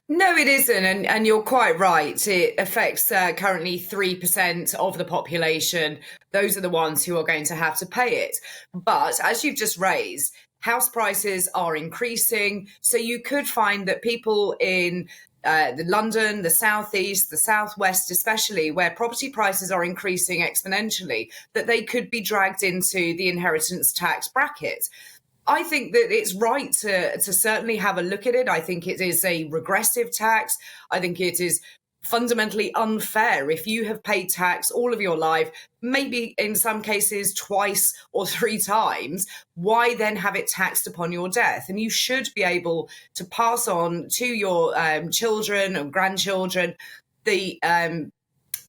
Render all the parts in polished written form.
No, it isn't. And you're quite right. It affects currently 3% of the population. Those are the ones who are going to have to pay it. But as you've just raised, house prices are increasing. So you could find that people in the London, the southeast, the southwest, especially where property prices are increasing exponentially, that they could be dragged into the inheritance tax bracket. I think that it's right to certainly have a look at it. I think it is a regressive tax. I think it is fundamentally unfair. If you have paid tax all of your life, maybe in some cases twice or three times, why then have it taxed upon your death? And you should be able to pass on to your children and grandchildren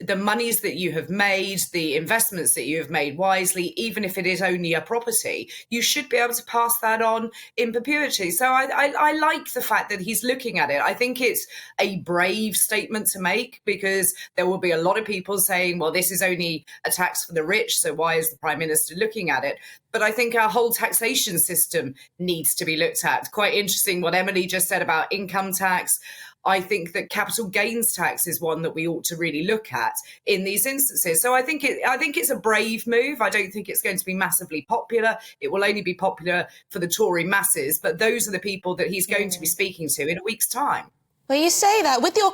the monies that you have made, the investments that you have made wisely, even if it is only a property, you should be able to pass that on in perpetuity. So I like the fact that he's looking at it. I think it's a brave statement to make, because there will be a lot of people saying, well, this is only a tax for the rich, so why is the Prime Minister looking at it? But I think our whole taxation system needs to be looked at. Quite interesting what Emily just said about income tax. I think that capital gains tax is one that we ought to really look at in these instances. So I think it's a brave move. I don't think it's going to be massively popular. It will only be popular for the Tory masses, but those are the people that he's going to be speaking to in a week's time. Well, you say that with your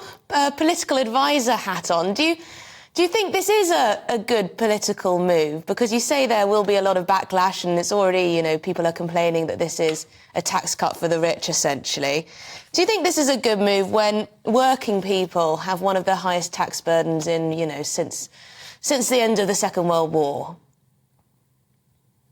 political advisor hat on. Do you think this is a good political move? Because you say there will be a lot of backlash, and it's already, people are complaining that this is a tax cut for the rich, essentially. Do you think this is a good move when working people have one of the highest tax burdens since the end of the Second World War?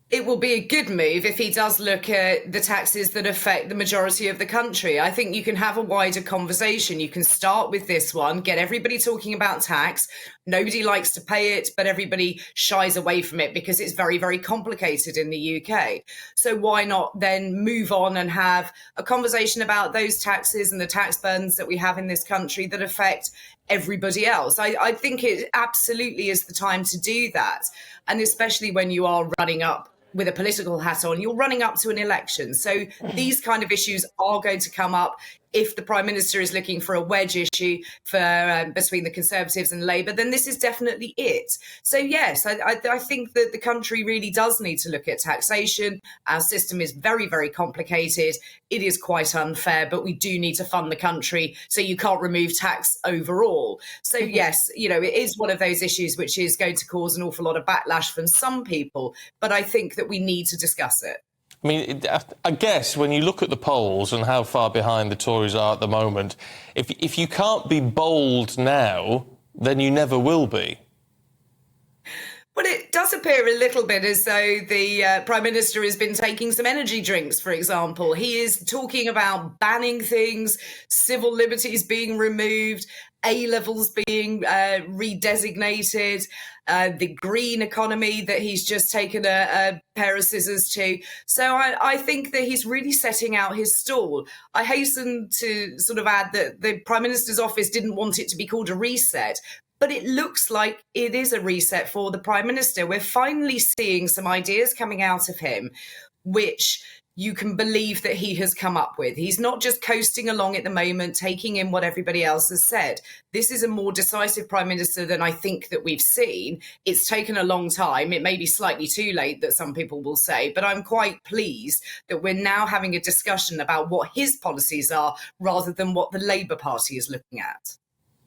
It will be a good move if he does look at the taxes that affect the majority of the country. I think you can have a wider conversation. You can start with this one, get everybody talking about tax. Nobody likes to pay it, but everybody shies away from it because it's very, very complicated in the UK. So why not then move on and have a conversation about those taxes and the tax burdens that we have in this country that affect everybody else? I think it absolutely is the time to do that. And especially when you are running up with a political hat on, you're running up to an election. So these kind of issues are going to come up. If the Prime Minister is looking for a wedge issue for between the Conservatives and Labour, then this is definitely it. So, yes, I think that the country really does need to look at taxation. Our system is very, very complicated. It is quite unfair, but we do need to fund the country, so you can't remove tax overall. So, yes, it is one of those issues which is going to cause an awful lot of backlash from some people, but I think that we need to discuss it. I mean, I guess when you look at the polls and how far behind the Tories are at the moment, if you can't be bold now, then you never will be. Well, it does appear a little bit as though the Prime Minister has been taking some energy drinks, for example. He is talking about banning things, civil liberties being removed, A-levels being redesignated, the green economy that he's just taken a pair of scissors to. So I think that he's really setting out his stall. I hasten to sort of add that the Prime Minister's office didn't want it to be called a reset, but it looks like it is a reset for the Prime Minister. We're finally seeing some ideas coming out of him, which you can believe that he has come up with. He's not just coasting along at the moment, taking in what everybody else has said. This is a more decisive Prime Minister than I think that we've seen. It's taken a long time. It may be slightly too late, that some people will say, but I'm quite pleased that we're now having a discussion about what his policies are rather than what the Labour Party is looking at.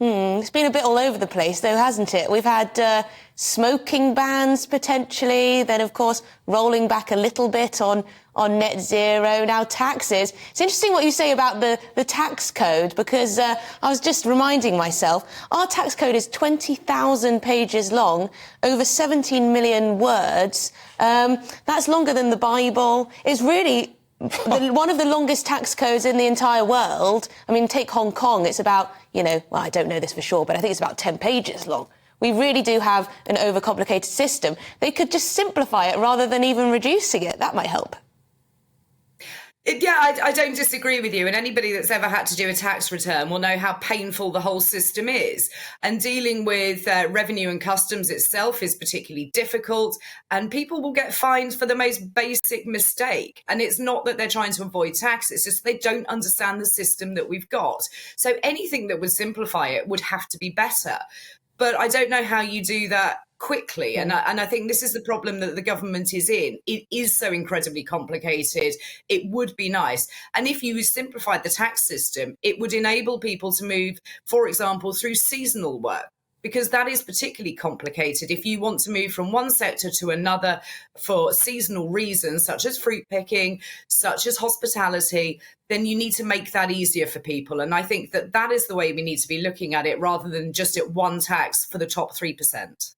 It's been a bit all over the place, though, hasn't it? We've had smoking bans, potentially, then, of course, rolling back a little bit on net zero, now taxes. It's interesting what you say about the tax code, because I was just reminding myself, our tax code is 20,000 pages long, over 17 million words. That's longer than the Bible. It's really one of the longest tax codes in the entire world. I mean, take Hong Kong, it's about, well, I don't know this for sure, but I think it's about 10 pages long. We really do have an overcomplicated system. They could just simplify it rather than even reducing it. That might help. I don't disagree with you. And anybody that's ever had to do a tax return will know how painful the whole system is. And dealing with revenue and customs itself is particularly difficult. And people will get fined for the most basic mistake. And it's not that they're trying to avoid tax, it's just they don't understand the system that we've got. So anything that would simplify it would have to be better. But I don't know how you do that quickly. And I think this is the problem that the government is in. It is so incredibly complicated. It would be nice. And if you simplified the tax system, it would enable people to move, for example, through seasonal work, because that is particularly complicated. If you want to move from one sector to another for seasonal reasons, such as fruit picking, such as hospitality, then you need to make that easier for people. And I think that that is the way we need to be looking at it, rather than just at one tax for the top 3%.